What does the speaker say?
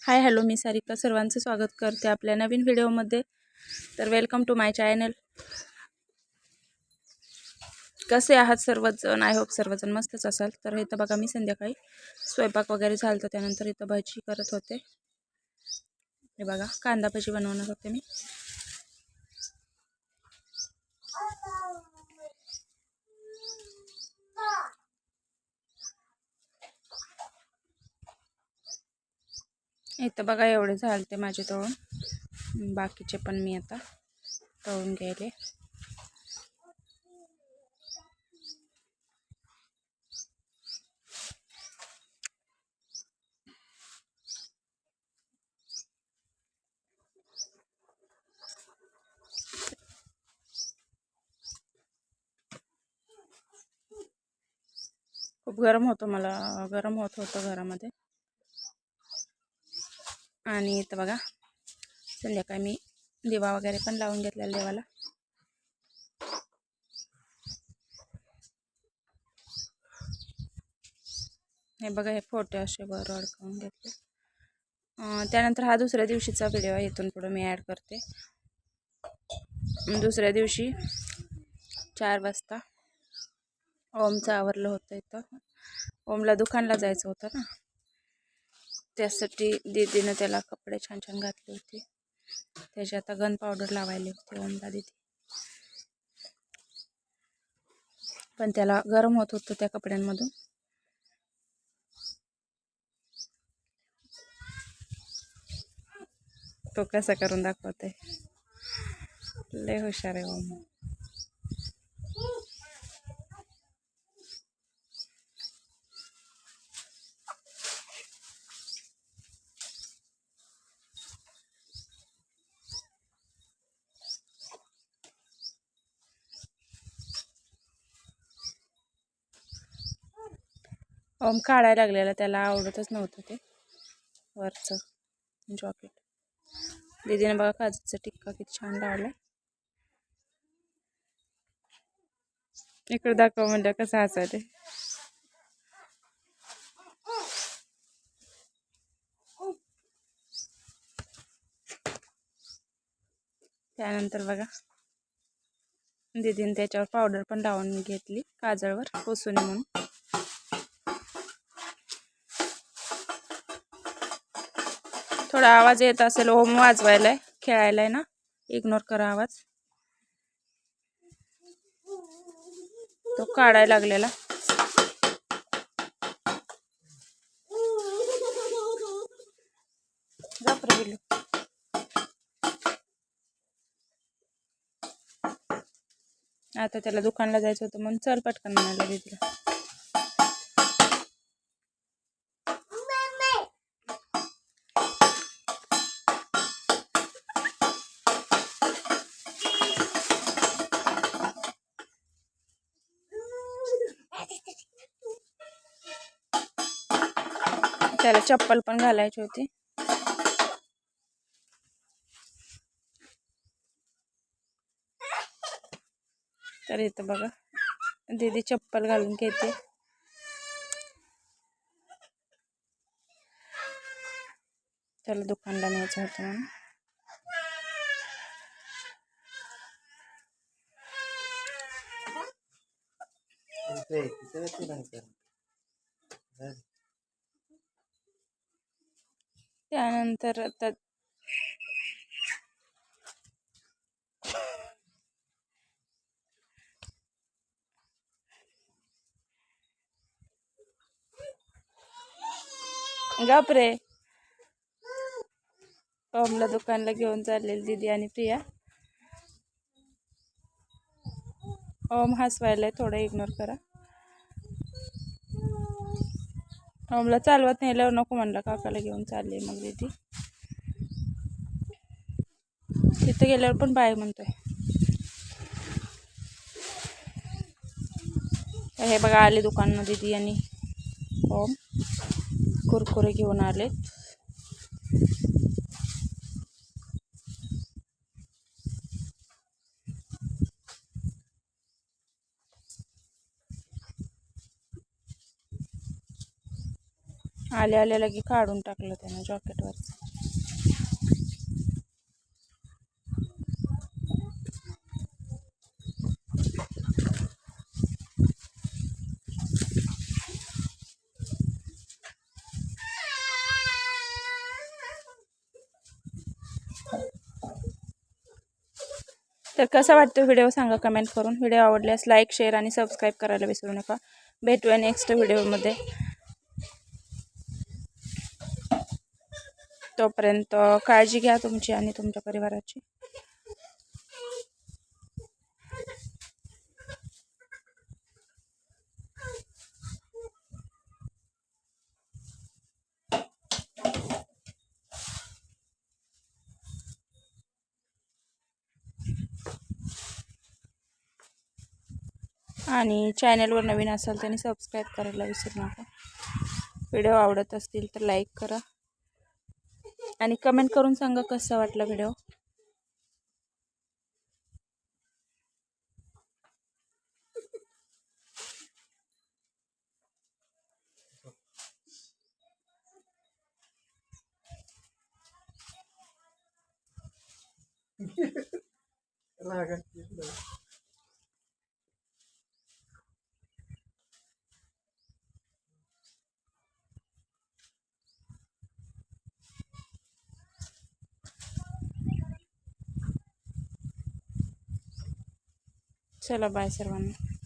Hi hello, मी सारिका सर्वांचं स्वागत करते आपल्या नवीन व्हिडिओमध्ये. तर वेलकम टू माय चॅनल. कसे आहात सर्वजण? आय होप सर्वजण मस्तच असाल. तर इथं बघा, मी संध्याकाळी स्वयंपाक वगैरे झालं तर त्यानंतर इथं भाजी करत होते. हे बघा, कांदा भाजी बनवणार होते मी. इथं बघा, एवढे झाले माझे तळून. बाकीचे पण मी आता तळून घ्यायले. खूप गरम होतं, मला गरम होतं घरामध्ये. आणि इथं बघा, संध्याकाळी मी दिवा वगैरे पण लावून घेतलेला देवाला. हे बघा, हे फोटो असे वर अडकवून घेतले. त्यानंतर हा दुसऱ्या दिवशीचा व्हिडिओ आहे. इथून पुढे मी ॲड करते. दुसऱ्या दिवशी 4 वाजता ओमचं आवरलं होतं. इथं ओमला दुकानला जायचं होतं ना, त्यासाठी दीदीनं त्याला कपडे छान छान घातले होते. त्याची आता गन पावडर लावायली होती ओमला दीदी. पण त्याला गरम होत होतं त्या कपड्यांमधून. तो कसा करून दाखवते, लय हुशार आहे ओम. ओम काढायला लागलेला, त्याला आवडतच नव्हतं ते वरचं जॉकेट. दीदीने बघा काजूचा टिक्का किती छान लावलाय. इकडे दाखव म्हणजे कसं हसायचं. त्यानंतर बघा, दीदीने त्याच्यावर पावडर पण लावून घेतली, काजळवर पुसून म्हणून. थोडा आवाज येत असेल, ओम वाजवायलाय, खेळायलाय ना, इग्नोर करा आवाज. तो काढायला लागलेला. आता त्याला दुकानला जायचं होतं म्हणून चल पटकन म्हणाला दीदीला. त्याला चप्पल पण घालायची होती. तर इथं बघा, दीदी चप्पल घालून घेते. त्याला दुकानला न्यायचं होतं म्हणून. त्यानंतर आता गपरे, ओमला दुकानला घेऊन चाललेली दीदी आणि प्रिया. ओम हसवायलाय, थोडं इग्नोर करा. ओमला चालवत नेल्यावर नको म्हणला, काकाला घेऊन चालले मग दीदी. तिथं गेल्यावर पण बाय म्हणतोय. हे बघा, आले दुकाननं दीदी आणि ओम. कुरकुरे घेऊन आले. आल्या आल्या लगे काढून टाकलं त्यानं जॉकेटवरचं. तर कसा वाटतो व्हिडिओ सांगा कमेंट करून. व्हिडिओ आवडल्यास लाईक शेअर आणि सबस्क्राईब करायला विसरू नका. भेटूया नेक्स्ट व्हिडिओमध्ये. तोपर्यंत काळजी घ्या तुमची आणि तुमच्या परिवाराची. आणि चॅनलवर नवीन असाल त्यांनी सबस्क्राईब करायला विसरू नका. व्हिडिओ आवडत असतील तर लाईक करा आणि कमेंट करून सांगा कसा वाटला व्हिडिओ. चला बाय सर्वांना.